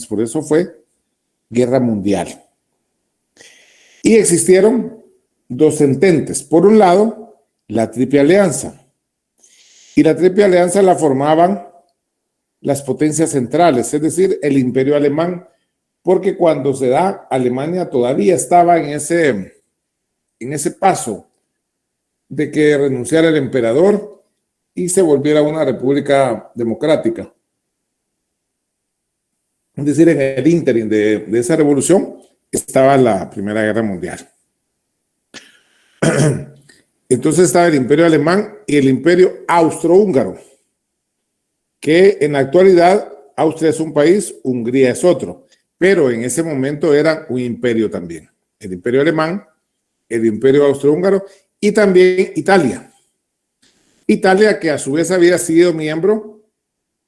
por eso fue guerra mundial. Y existieron dos ententes. Por un lado, la Triple Alianza. Y la Triple Alianza la formaban las potencias centrales, es decir, el Imperio Alemán, porque cuando se da, Alemania todavía estaba en ese paso de que renunciara el emperador y se volviera una república democrática. Es decir, en el ínterin de esa revolución estaba la Primera Guerra Mundial. Entonces estaba el Imperio Alemán y el Imperio Austrohúngaro, que en la actualidad Austria es un país, Hungría es otro, pero en ese momento era un imperio también. El Imperio Alemán, el Imperio Austrohúngaro y también Italia. Italia, que a su vez había sido miembro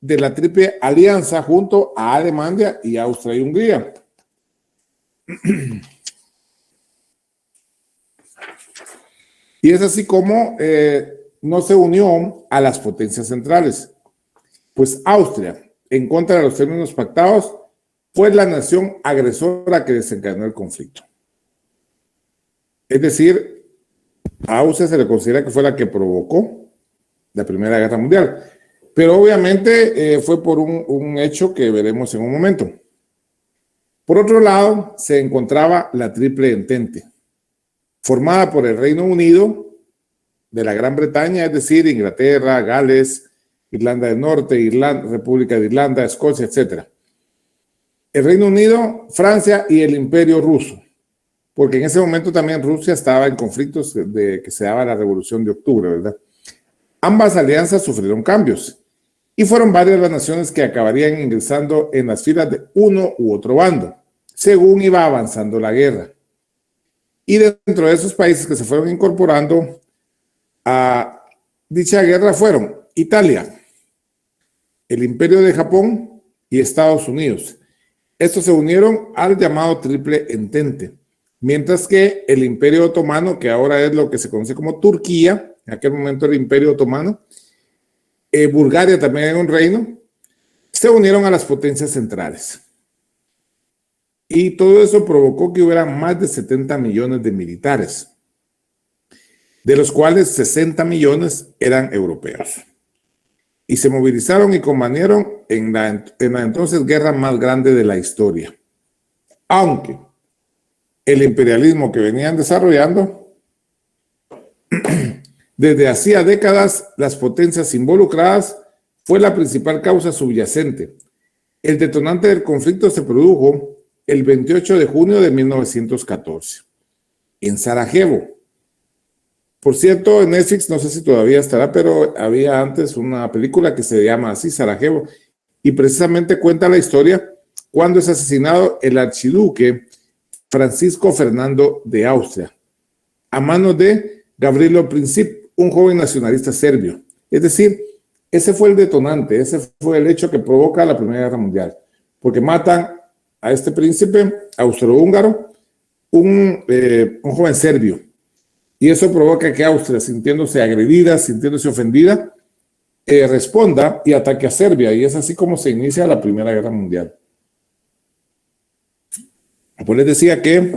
de la Triple Alianza junto a Alemania y Austria y Hungría. Y es así como no se unió a las potencias centrales. Pues Austria, en contra de los términos pactados, fue la nación agresora que desencadenó el conflicto. Es decir, a Austria se le considera que fue la que provocó la Primera Guerra Mundial. Pero obviamente fue por un hecho que veremos en un momento. Por otro lado, se encontraba la Triple Entente, formada por el Reino Unido de la Gran Bretaña, es decir, Inglaterra, Gales, Irlanda del Norte, República de Irlanda, Escocia, etc. El Reino Unido, Francia y el Imperio Ruso, porque en ese momento también Rusia estaba en conflictos de que se daba la Revolución de Octubre, ¿verdad? Ambas alianzas sufrieron cambios y fueron varias las naciones que acabarían ingresando en las filas de uno u otro bando, según iba avanzando la guerra. Y dentro de esos países que se fueron incorporando a dicha guerra fueron Italia, el Imperio de Japón y Estados Unidos. Estos se unieron al llamado Triple Entente, mientras que el Imperio Otomano, que ahora es lo que se conoce como Turquía, en aquel momento el Imperio Otomano, Bulgaria también era un reino, se unieron a las potencias centrales. Y todo eso provocó que hubiera más de 70 millones de militares, de los cuales 60 millones eran europeos. Y se movilizaron y combanieron en la entonces guerra más grande de la historia. Aunque el imperialismo que venían desarrollando, desde hacía décadas, las potencias involucradas fue la principal causa subyacente. El detonante del conflicto se produjo el 28 de junio de 1914, en Sarajevo. Por cierto, en Netflix, no sé si todavía estará, pero había antes una película que se llama así, Sarajevo, y precisamente cuenta la historia cuando es asesinado el archiduque Francisco Fernando de Austria, a manos de Gavrilo Princip, un joven nacionalista serbio. Es decir, ese fue el detonante, ese fue el hecho que provoca la Primera Guerra Mundial, porque matan a este príncipe austrohúngaro, un joven serbio. Y eso provoca que Austria, sintiéndose agredida, sintiéndose ofendida, responda y ataque a Serbia. Y es así como se inicia la Primera Guerra Mundial. Pues les decía que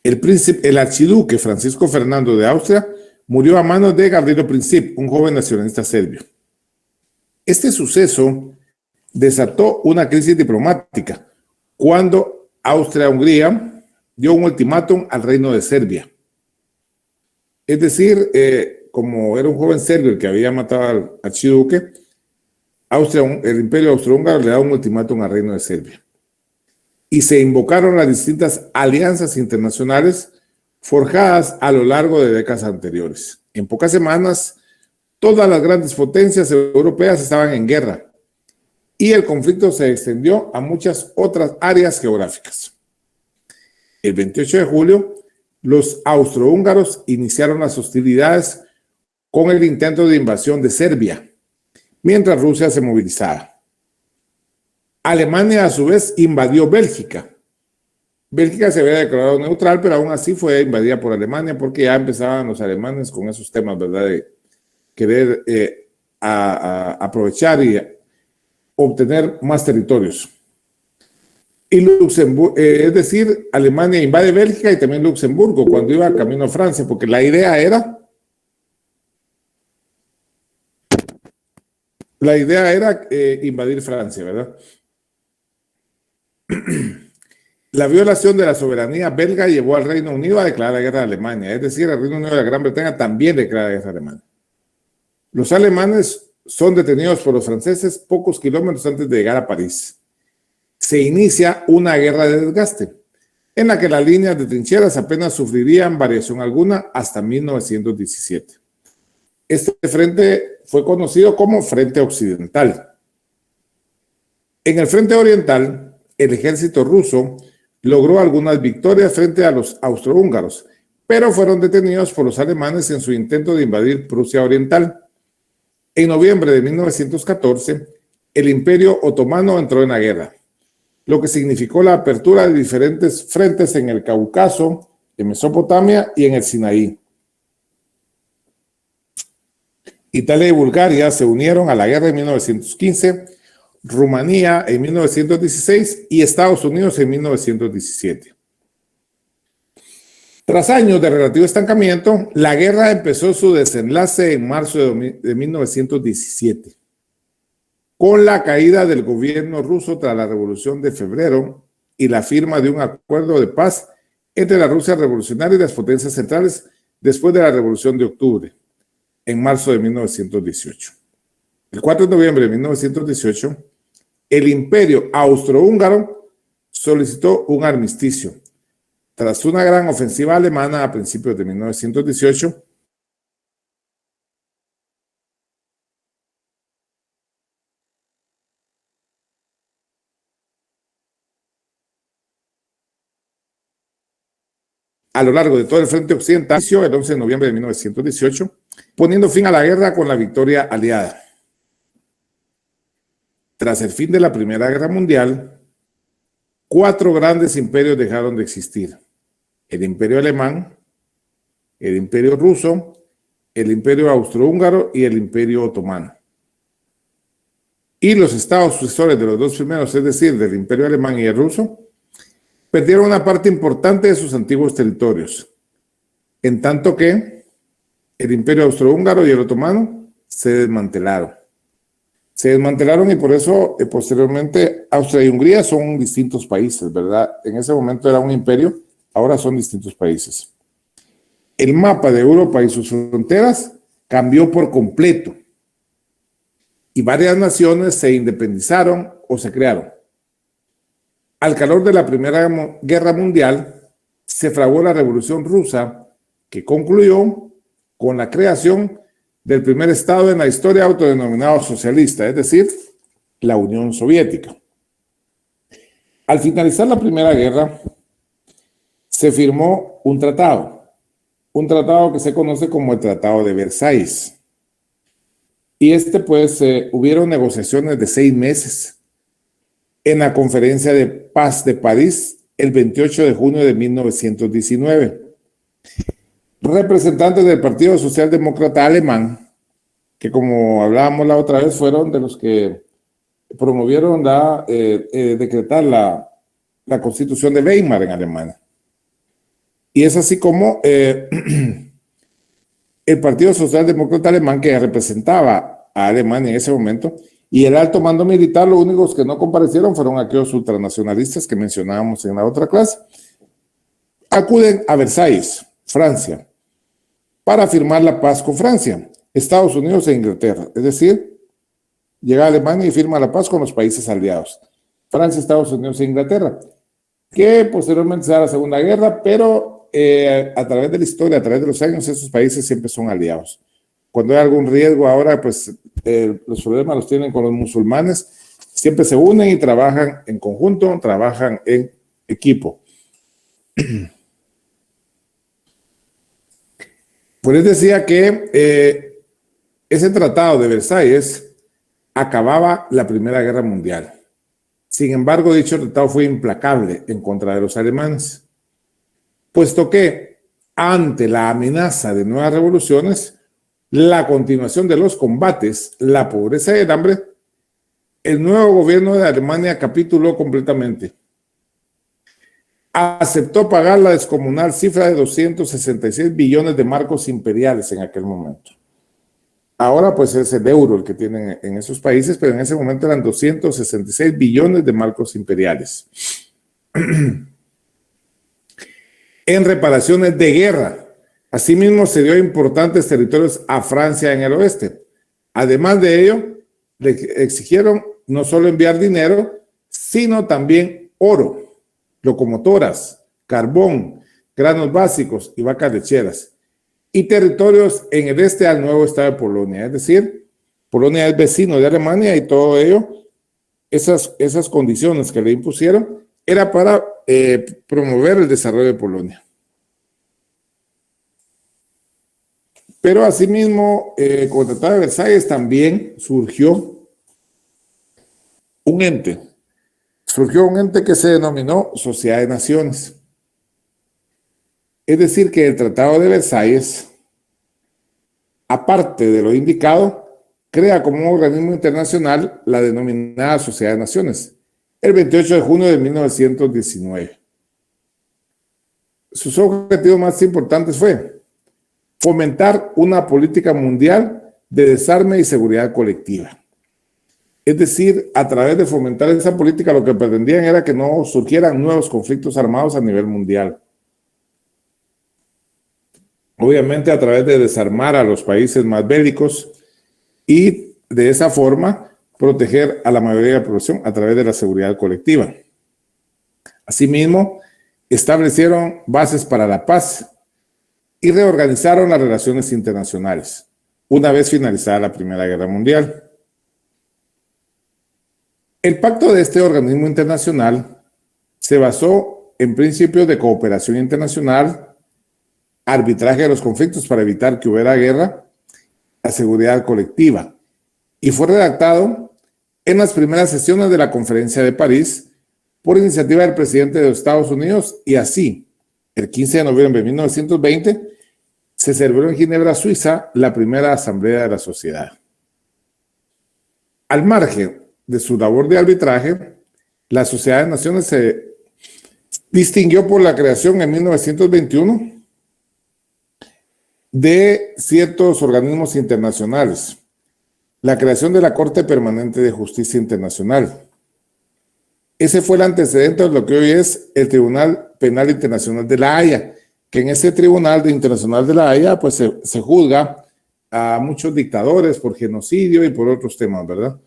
el archiduque Francisco Fernando de Austria murió a manos de Gavrilo Princip, un joven nacionalista serbio. Este suceso desató una crisis diplomática cuando Austria-Hungría dio un ultimátum al reino de Serbia. Es decir, como era un joven serbio el que había matado al archiduque, el imperio austrohúngaro le da un ultimátum al reino de Serbia. Y se invocaron las distintas alianzas internacionales forjadas a lo largo de décadas anteriores. En pocas semanas, todas las grandes potencias europeas estaban en guerra y el conflicto se extendió a muchas otras áreas geográficas. El 28 de julio, los austrohúngaros iniciaron las hostilidades con el intento de invasión de Serbia, mientras Rusia se movilizaba. Alemania, a su vez, invadió Bélgica. Bélgica se había declarado neutral, pero aún así fue invadida por Alemania porque ya empezaban los alemanes con esos temas, ¿verdad?, de querer a aprovechar y obtener más territorios. Y Luxemburgo, es decir, Alemania invade Bélgica y también Luxemburgo cuando iba camino a Francia, porque la idea era invadir Francia, ¿verdad? La violación de la soberanía belga llevó al Reino Unido a declarar guerra a Alemania, es decir, el Reino Unido de la Gran Bretaña también declara guerra a Alemania. Los alemanes son detenidos por los franceses pocos kilómetros antes de llegar a París. Se inicia una guerra de desgaste, en la que las líneas de trincheras apenas sufrirían variación alguna hasta 1917. Este frente fue conocido como Frente Occidental. En el Frente Oriental, el ejército ruso logró algunas victorias frente a los austrohúngaros, pero fueron detenidos por los alemanes en su intento de invadir Prusia Oriental. En noviembre de 1914, el Imperio Otomano entró en la guerra, lo que significó la apertura de diferentes frentes en el Cáucaso, en Mesopotamia y en el Sinaí. Italia y Bulgaria se unieron a la guerra en 1915, Rumanía en 1916 y Estados Unidos en 1917. Tras años de relativo estancamiento, la guerra empezó su desenlace en marzo de 1917. Con la caída del gobierno ruso tras la Revolución de Febrero y la firma de un acuerdo de paz entre la Rusia revolucionaria y las potencias centrales después de la Revolución de Octubre, en marzo de 1918. El 4 de noviembre de 1918, el Imperio Austrohúngaro solicitó un armisticio. Tras una gran ofensiva alemana a principios de 1918, a lo largo de todo el frente occidental, el 11 de noviembre de 1918, poniendo fin a la guerra con la victoria aliada. Tras el fin de la Primera Guerra Mundial, 4 grandes imperios dejaron de existir: el Imperio Alemán, el Imperio Ruso, el Imperio Austrohúngaro y el Imperio Otomano. Y los estados sucesores de los dos primeros, es decir, del Imperio Alemán y el Ruso, perdieron una parte importante de sus antiguos territorios, en tanto que el Imperio Austrohúngaro y el Otomano se desmantelaron. Y por eso posteriormente Austria y Hungría son distintos países, ¿verdad? En ese momento era un imperio, ahora son distintos países. El mapa de Europa y sus fronteras cambió por completo y varias naciones se independizaron o se crearon. Al calor de la Primera Guerra Mundial, se fraguó la Revolución Rusa, que concluyó con la creación del primer Estado en la historia autodenominado socialista, es decir, la Unión Soviética. Al finalizar la Primera Guerra, se firmó un tratado que se conoce como el Tratado de Versalles. Y hubieron negociaciones de 6 meses en la Conferencia de Paz de París el 28 de junio de 1919. Representantes del Partido Socialdemócrata Alemán, que como hablábamos la otra vez, fueron de los que promovieron decretar la Constitución de Weimar en Alemania. Y es así como el Partido Socialdemócrata Alemán, que representaba a Alemania en ese momento, y el alto mando militar, los únicos que no comparecieron fueron aquellos ultranacionalistas que mencionábamos en la otra clase, acuden a Versalles, Francia, para firmar la paz con Francia, Estados Unidos e Inglaterra. Es decir, llega a Alemania y firma la paz con los países aliados, Francia, Estados Unidos e Inglaterra, que posteriormente se da la Segunda Guerra, pero a través de la historia, a través de los años, esos países siempre son aliados. Cuando hay algún riesgo ahora, pues los problemas los tienen con los musulmanes, siempre se unen y trabajan en conjunto, trabajan en equipo. Pues les decía que ese tratado de Versalles acababa la Primera Guerra Mundial. Sin embargo, dicho tratado fue implacable en contra de los alemanes, puesto que ante la amenaza de nuevas revoluciones, la continuación de los combates, la pobreza y el hambre, el nuevo gobierno de Alemania capituló completamente. Aceptó pagar la descomunal cifra de 266 billones de marcos imperiales en aquel momento. Ahora pues es el euro el que tienen en esos países, pero en ese momento eran 266 billones de marcos imperiales. En reparaciones de guerra, asimismo se dio importantes territorios a Francia en el oeste. Además de ello, le exigieron no solo enviar dinero, sino también oro, locomotoras, carbón, granos básicos y vacas lecheras, y territorios en el este al nuevo estado de Polonia. Es decir, Polonia es vecino de Alemania y todo ello, esas condiciones que le impusieron, era para promover el desarrollo de Polonia. Pero asimismo, con el Tratado de Versalles también surgió un ente. Surgió un ente que se denominó Sociedad de Naciones. Es decir, que el Tratado de Versalles, aparte de lo indicado, crea como un organismo internacional la denominada Sociedad de Naciones, el 28 de junio de 1919. Sus objetivos más importantes fue fomentar una política mundial de desarme y seguridad colectiva. Es decir, a través de fomentar esa política, lo que pretendían era que no surgieran nuevos conflictos armados a nivel mundial. Obviamente a través de desarmar a los países más bélicos y de esa forma proteger a la mayoría de la población a través de la seguridad colectiva. Asimismo, establecieron bases para la paz y reorganizaron las relaciones internacionales, una vez finalizada la Primera Guerra Mundial. El pacto de este organismo internacional se basó en principios de cooperación internacional, arbitraje de los conflictos para evitar que hubiera guerra, la seguridad colectiva, y fue redactado en las primeras sesiones de la Conferencia de París por iniciativa del presidente de los Estados Unidos, y así, el 15 de noviembre de 1920, se celebró en Ginebra, Suiza, la primera asamblea de la sociedad. Al margen de su labor de arbitraje, la Sociedad de Naciones se distinguió por la creación en 1921 de ciertos organismos internacionales, la creación de la Corte Permanente de Justicia Internacional. Ese fue el antecedente de lo que hoy es el Tribunal Penal Internacional de la Haya, que en ese Tribunal Internacional de la Haya pues se juzga a muchos dictadores por genocidio y por otros temas, ¿verdad?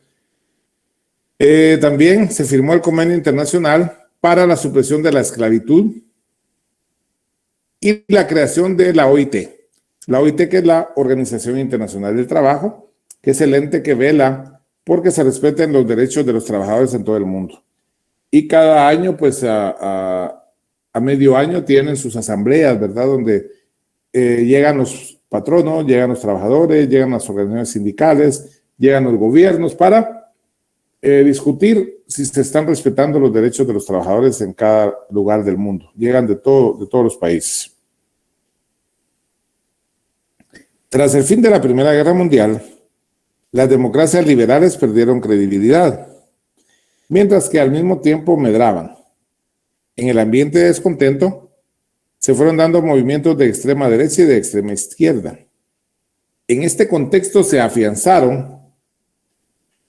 También se firmó el Convenio Internacional para la Supresión de la Esclavitud y la creación de la OIT. La OIT, que es la Organización Internacional del Trabajo, que es el ente que vela porque se respeten los derechos de los trabajadores en todo el mundo. Y cada año, pues a medio año tienen sus asambleas, ¿verdad? Donde llegan los patronos, llegan los trabajadores, llegan las organizaciones sindicales, llegan los gobiernos para discutir si se están respetando los derechos de los trabajadores en cada lugar del mundo. Llegan de todos los países. Tras el fin de la Primera Guerra Mundial, las democracias liberales perdieron credibilidad, mientras que al mismo tiempo medraban. En el ambiente de descontento, se fueron dando movimientos de extrema derecha y de extrema izquierda. En este contexto se afianzaron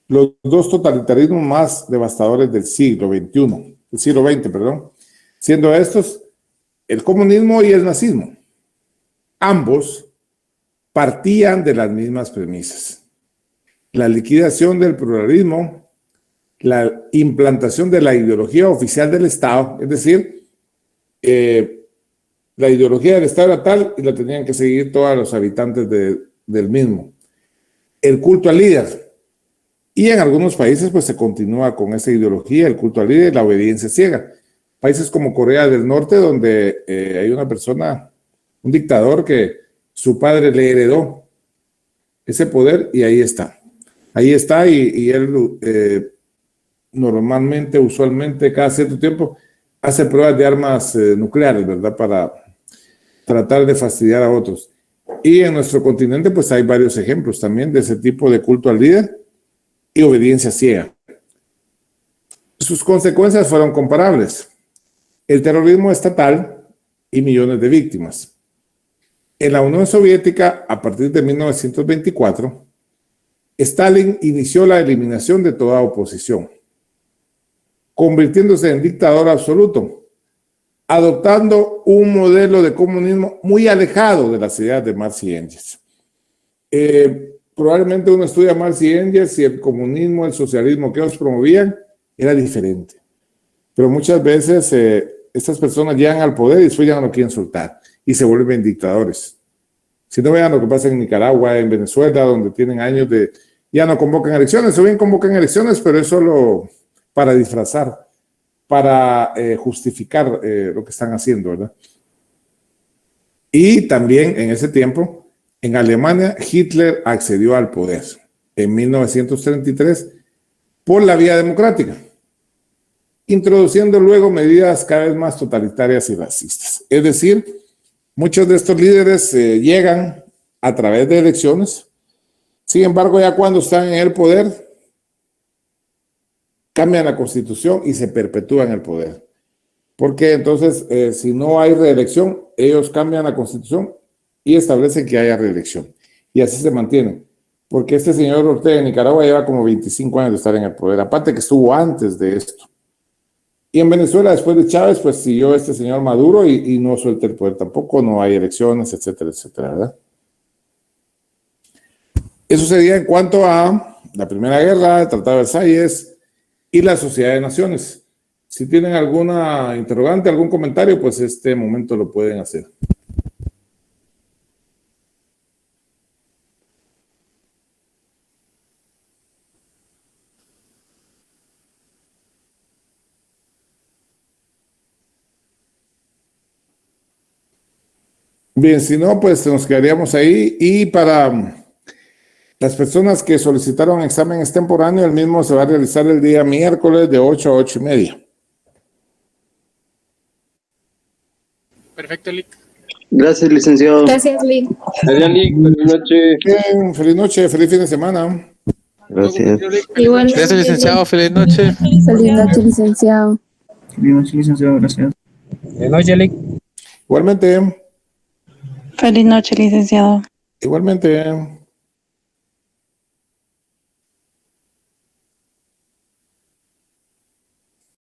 los dos totalitarismos más devastadores del siglo XX, siendo estos el comunismo y el nazismo. Ambos partían de las mismas premisas: la liquidación del pluralismo, la implantación de la ideología oficial del Estado, es decir, la ideología del Estado era tal y la tenían que seguir todos los habitantes del mismo. El culto al líder. Y en algunos países pues se continúa con esa ideología, el culto al líder y la obediencia ciega. Países como Corea del Norte, donde hay una persona, un dictador que su padre le heredó ese poder y ahí está. Ahí está y él normalmente, usualmente, cada cierto tiempo hace pruebas de armas nucleares, ¿verdad? Para tratar de fastidiar a otros. Y en nuestro continente, pues hay varios ejemplos también de ese tipo de culto al líder y obediencia ciega. Sus consecuencias fueron comparables: el terrorismo estatal y millones de víctimas. En la Unión Soviética, a partir de 1924, Stalin inició la eliminación de toda oposición, convirtiéndose en dictador absoluto, adoptando un modelo de comunismo muy alejado de las ideas de Marx y Engels. Probablemente uno estudia Marx y Engels y el comunismo, el socialismo que ellos promovían era diferente. Pero muchas veces estas personas llegan al poder y después ya no lo quieren soltar y se vuelven dictadores. Si no, vean lo que pasa en Nicaragua, en Venezuela, donde tienen años de... Ya no convocan elecciones, o bien convocan elecciones, pero es solo para disfrazar, para justificar lo que están haciendo, ¿verdad? Y también en ese tiempo, en Alemania, Hitler accedió al poder en 1933 por la vía democrática, introduciendo luego medidas cada vez más totalitarias y racistas. Es decir, muchos de estos líderes llegan a través de elecciones. Sin embargo, ya cuando están en el poder, cambian la constitución y se perpetúan el poder. Porque entonces, si no hay reelección, ellos cambian la constitución y establecen que haya reelección. Y así se mantienen. Porque este señor Ortega de Nicaragua lleva como 25 años de estar en el poder, aparte que estuvo antes de esto. Y en Venezuela, después de Chávez, pues siguió este señor Maduro y no suelta el poder tampoco, no hay elecciones, etcétera, etcétera, ¿verdad? Eso sería en cuanto a la Primera Guerra, el Tratado de Versalles y la Sociedad de Naciones. Si tienen alguna interrogante, algún comentario, pues este momento lo pueden hacer. Bien, si no, pues nos quedaríamos ahí. Y para las personas que solicitaron examen extemporáneo, el mismo se va a realizar el día miércoles de 8 a 8:30. Perfecto, Lick. Gracias, licenciado. Gracias, Lick. Gracias, Lick. Feliz noche. Bien, feliz noche, feliz fin de semana. Gracias. Igual. Gracias, licenciado. Feliz noche. Feliz noche, licenciado. Feliz noche, licenciado. Gracias. Buenas noches, Lick. Igualmente, Feliz noche, licenciado. igualmente.